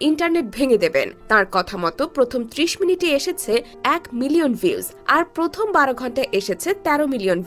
Internet ভেঙে দেবেন। তার কথা মতো প্রথম 30 মিনিটে এসেছে 1 মিলিয়ন ভিউজ, আর প্রথম 12 ঘন্টায় এসেছে 13 মিলিয়ন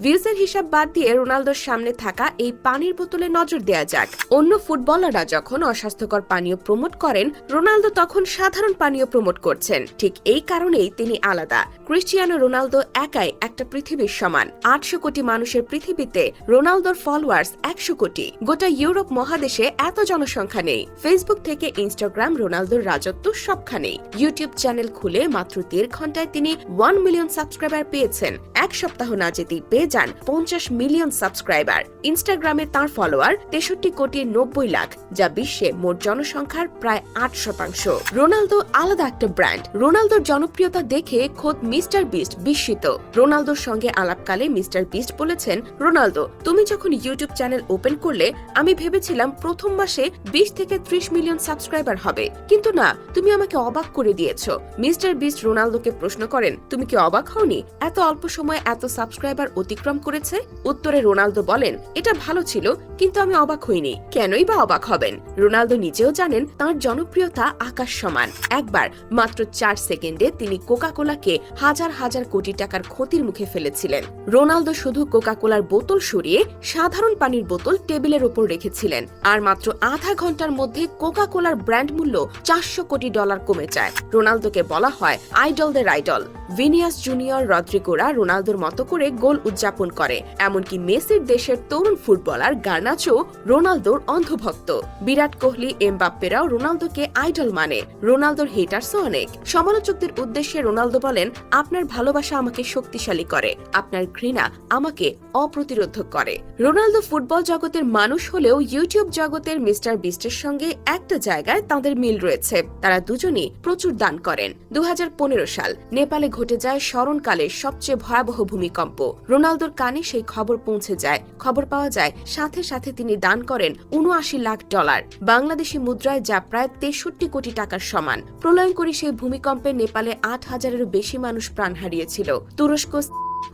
ভিউজের হিসাব বাদ দিয়ে রোনালদোর সামনে থাকা এই পানির বোতলে নজর দেয়া যাক। অন্য ফুটবলাররা যখন অস্বাস্থ্যকর পানীয় প্রমোট করেন, রোনালদো তখন সাধারণ পানীয় প্রমোট করছেন। ঠিক এই কারণেই তিনি আলাদা। ক্রিস্টিয়ানো রোনালদো একাই একটা পৃথিবীর সমান। 800 কোটি মানুষের পৃথিবীতে রোনালদোর ফলোয়ার্স 100 কোটি। গোটা ইউরোপ মহাদেশে এত জনসংখ্যা নেই। ফেসবুক থেকে ইনস্টাগ্রাম রোনালদোর রাজত্ব সবখানেই। ইউটিউব চ্যানেল খুলে মাত্র 1.5 ঘন্টায় তিনি 1 মিলিয়ন সাবস্ক্রাইবার পেয়েছেন। এক সপ্তাহ না যেতেই পেয়ে যান 50 মিলিয়ন সাবস্ক্রাইবার। ইনস্টাগ্রামে তার ফলোয়ার 63 কোটি 90 লাখ, যা বিশ্বে মোট জনসংখ্যার প্রায় 8%। রোনালদো আলাদা একটা ব্র্যান্ড। রোনালদোর জনপ্রিয়তা দেখে খোদ মিস্টার বিস্ট বিস্মিত। রোনালদোর সঙ্গে আলাপকালে মিস্টার বিস্ট বলেছেন, রোনালদো, তুমি যখন ইউটিউব চ্যানেল ওপেন করলে আমি ভেবেছিলাম প্রথম মাসে 20 থেকে 30 মিলিয়ন সাবস্ক্রাইবার হবে, কিন্তু না, তুমি আমাকে অবাক করে দিয়েছো। মিস্টার বিস্ট রোনালদোকে প্রশ্ন করেন, তুমি কি অবাক হওনি এত অল্প সময়ে এত সাবস্ক্রাইবার অতিক্রম করেছে? উত্তরে রোনালদো বলেন, এটা ভালো ছিল, কিন্তু আমি অবাক হইনি। কেনই বা অবাক হবেন? রোনালদো নিজেও জানেন তার জনপ্রিয়তা আকাশ সমান। একবার মাত্র 4 সেকেন্ডে তিনি কোকা-কোলাকে হাজার হাজার কোটি টাকার ক্ষতির মুখে ফেলেছিলেন। রোনালদো শুধু কোকা-কোলার বোতল সরিয়ে সাধারণ পানির বোতল টেবিলের উপর রেখেছিলেন, আর মাত্র আধা ঘন্টার মধ্যে কোকা-কোলার ব্র্যান্ড মূল্য $400 কোটি কমে যায়। রোনালদোকে বলা হয় আইডলদের আইডল। ভিনিয়াস জুনিয়র, রদ্রিগোরা রোনালদোর মতো করে গোল উদযাপন করে। এমনকি মেসির দেশের তরুণ ফুটবলার গার্নাচো রোনালদোর অন্ধভক্ত। বিরাট কোহলি, এমবাপ্পেরাও রোনালদোকে আইডল মানে। রোনালদোর হেটার্সও অনেক। সমালোচকদের উদ্দেশ্যে রোনালদো বলেন, আপনার ভালোবাসা আমাকে শক্তিশালী করে, আপনার ঘৃণা আমাকে অপ্রতিরোধক করে। রোনালদো ফুটবল জগতের মানুষ হলেও ইউটিউব জগতের মিস্টার বিস্টের সঙ্গে একটা জায়গায় তাদের মিল রয়েছে, তারা দুজনই প্রচুর দান করেন। 2015 সাল নেপালে ঘটে যায় স্মরণকালের সবচেয়ে ভয়াবহ ভূমিকম্প। রোনালদোর কানে সেই খবর পৌঁছে যায়। খবর পাওয়া যায় সাথে সাথে তিনি দান করেন $79 লাখ, বাংলাদেশি মুদ্রায় যা প্রায় 63 কোটি টাকার সমান। প্রলয়ঙ্করী সেই ভূমিকম্পে নেপালে 8,000-এরও বেশি মানুষ প্রাণ হারিয়েছিল। তুরস্ক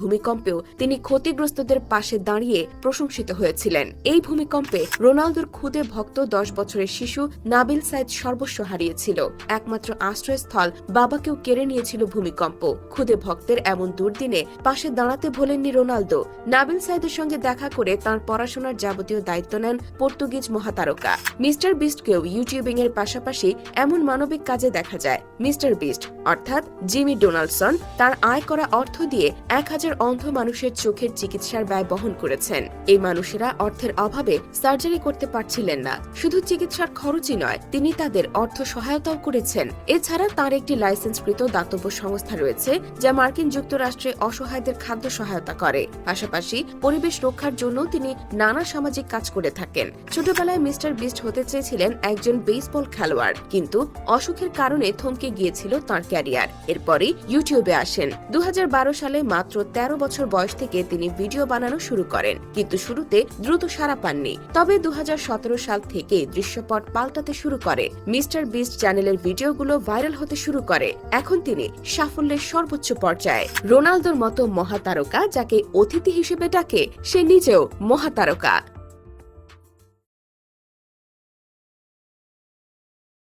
ভূমিকম্পেও তিনি ক্ষতিগ্রস্তদের পাশে দাঁড়িয়ে প্রশংসিত হয়েছিলেন। এই ভূমিকম্পে রোনালদোর খুদে ভক্ত 10 বছরের শিশু নাবিল সাইদ সর্বস্ব হারিয়েছিল। একমাত্র আশ্রয়স্থল বাবাকেও কেড়ে নিয়েছিল ভূমিকম্প। খুদে ভক্তের এমন দুর্দিনে পাশে দাঁড়াতে ভোলেননি রোনালদো। নাবিল সাইদের সঙ্গে দেখা করে তার পড়াশোনার যাবতীয় দায়িত্ব নেন পর্তুগিজ মহাতারকা। মিস্টার বিস্টকেও ইউটিউবিং এর পাশাপাশি এমন মানবিক কাজে দেখা যায়। মিস্টার বিস্ট অর্থাৎ জিমি ডোনাল্ডসন তার আয় করা অর্থ দিয়ে 1000 অন্ধ মানুষের চোখের চিকিৎসার ব্যয় বহন করেছেন। এই মানুষেরা অর্থের অভাবে সার্জারি করতে পারছিলেন না। শুধু চিকিৎসার খরচই নয়, তিনি তাদের অর্থ সহায়তাও করেছেন। এছাড়া তার একটি লাইসেন্সকৃত দাতব্য সংস্থা রয়েছে, যা মার্কিন যুক্তরাষ্ট্রে অসহায়দের খাদ্য সহায়তা করে। পাশাপাশি পরিবেশ রক্ষার জন্য তিনি নানা সামাজিক কাজ করে থাকেন। ছোটবেলায় মিস্টার বিস্ট হতে চেয়েছিলেন একজন বেসবল খেলোয়াড়, কিন্তু অসুখের কারণে থমকে গিয়েছিল তার ক্যারিয়ার। এরপরই ইউটিউবে আসেন। 2012 সালে মাত্র 13 বছর বয়স থেকে তিনি ভিডিও বানানো শুরু করেন, কিন্তু শুরুতে দ্রুত সাড়া পাননি। তবে 2017 সাল থেকে দৃশ্যপট পাল্টাতে শুরু করে। মিস্টার বিস্ট চ্যানেলের ভিডিওগুলো ভাইরাল হতে শুরু করে। এখন তিনি সাফল্যের সর্বোচ্চ পর্যায়ে। রোনালদোর মতো মহাতারকা যাকে অতিথি হিসেবে ডাকে, সে নিজেও মহাতারকা।